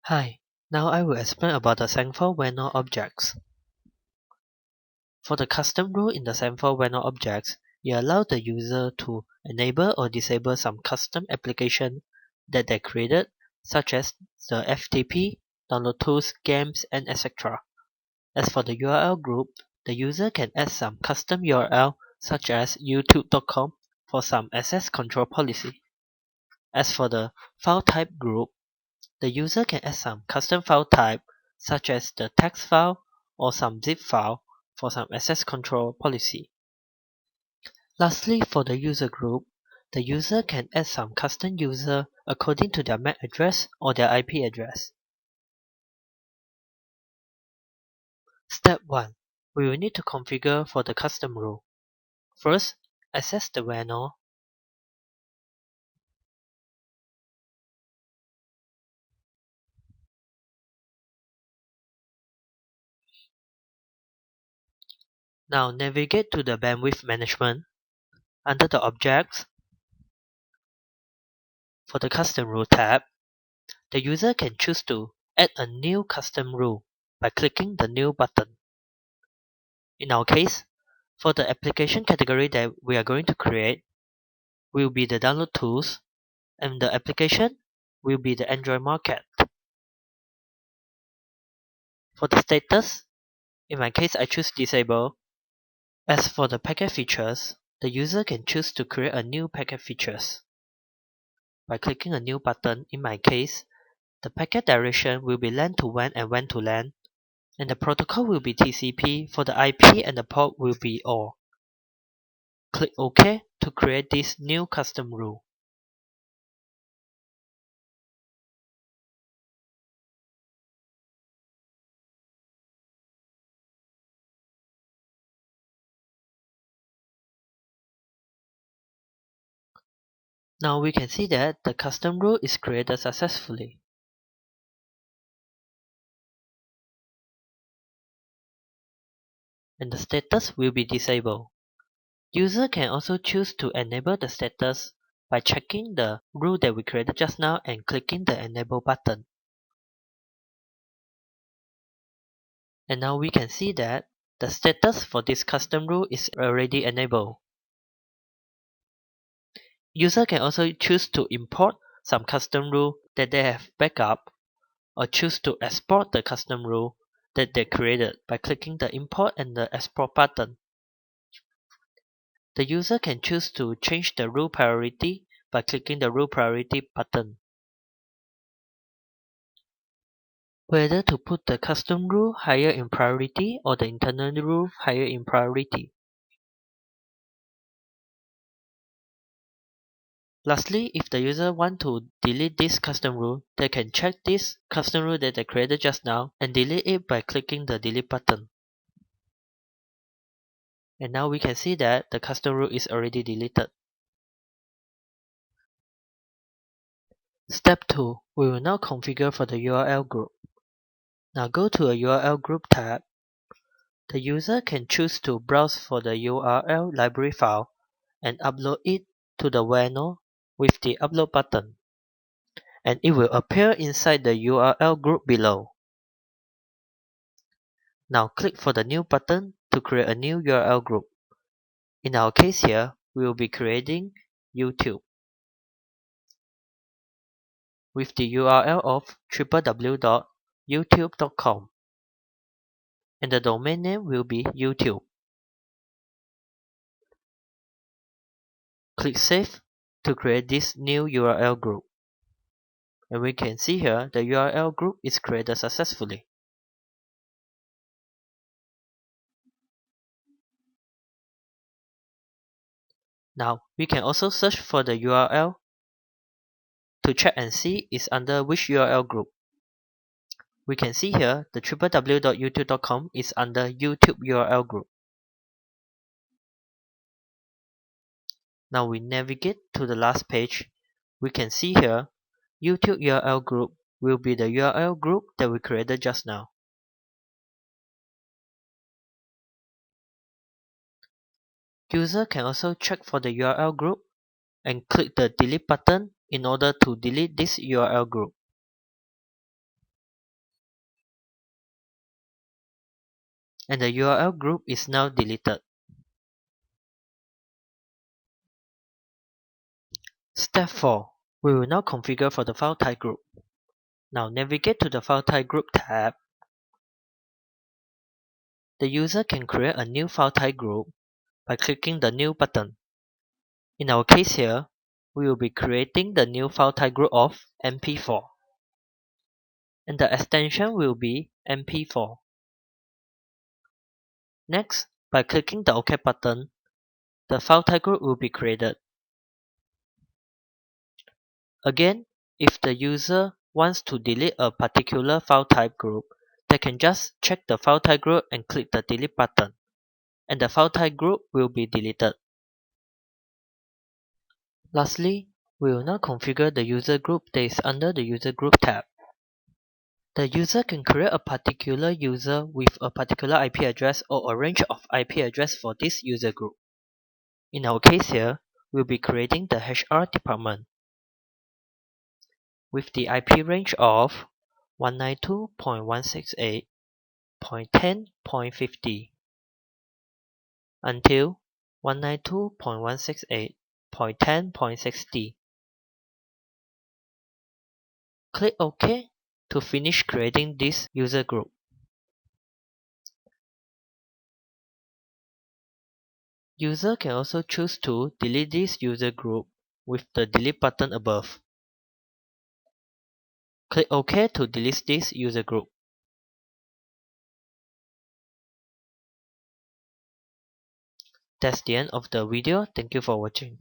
Hi, now I will explain about the SANGFOR WANO objects. For the custom rule in the SANGFOR WANO objects, you allow the user to enable or disable some custom application that they created, such as the FTP, download tools, games, and etc. As for the URL group, the user can add some custom URL such as youtube.com for some access control policy. As for the file type group, the user can add some custom file type such as the text file or some zip file for some access control policy. Lastly, for the user group, the user can add some custom user according to their MAC address or their IP address. Step 1. We will need to configure for the custom rule. First, access the WANO. Now navigate to the bandwidth management. Under the objects, for the custom rule tab, the user can choose to add a new custom rule by clicking the new button. In our case, for the application category that we are going to create will be the download tools, and the application will be the Android market. For the status, in my case I choose disable. As for the packet features, the user can choose to create a new packet features. By clicking a new button, in my case, the packet direction will be LAN to WAN and WAN to LAN, and the protocol will be TCP. For the IP and the port will be all. Click OK to create this new custom rule. Now we can see that the custom rule is created successfully. And the status will be disabled. User can also choose to enable the status by checking the rule that we created just now and clicking the enable button. And now we can see that the status for this custom rule is already enabled. User can also choose to import some custom rule that they have backup, or choose to export the custom rule that they created by clicking the import and the export button. The user can choose to change the rule priority by clicking the rule priority button. Whether to put the custom rule higher in priority or the internal rule higher in priority. Lastly, if the user want to delete this custom rule, they can check this custom rule that they created just now and delete it by clicking the delete button. And now we can see that the custom rule is already deleted. Step 2. We will now configure for the URL group. Now go to a URL group tab. The user can choose to browse for the URL library file and upload it to the WANO with the upload button, and it will appear inside the URL group below. Now click for the new button to create a new URL group. In our case here, we will be creating YouTube with the URL of www.youtube.com, and the domain name will be YouTube. Click Save to create this new URL group. And we can see here the URL group is created successfully. Now we can also search for the URL to check and see is under which URL group. We can see here the www.youtube.com is under YouTube URL group. Now we navigate to the last page. We can see here YouTube URL group will be the URL group that we created just now. User can also check for the URL group and click the delete button in order to delete this URL group. and the URL group is now deleted. Step 4. We will now configure for the file type group. Now navigate to the File Type Group tab. The user can create a new file type group by clicking the New button. In our case here, we will be creating the new file type group of MP4. And the extension will be MP4. Next, by clicking the OK button, the file type group will be created. Again, if the user wants to delete a particular file type group, they can just check the file type group and click the delete button, and the file type group will be deleted. Lastly, we will now configure the user group that is under the user group tab. The user can create a particular user with a particular IP address or a range of IP address for this user group. In our case here, we'll be creating the HR department with the IP range of 192.168.10.50 until 192.168.10.60. Click OK to finish creating this user group. User can also choose to delete this user group with the delete button above. Click OK to delete this user group. That's the end of the video. Thank you for watching.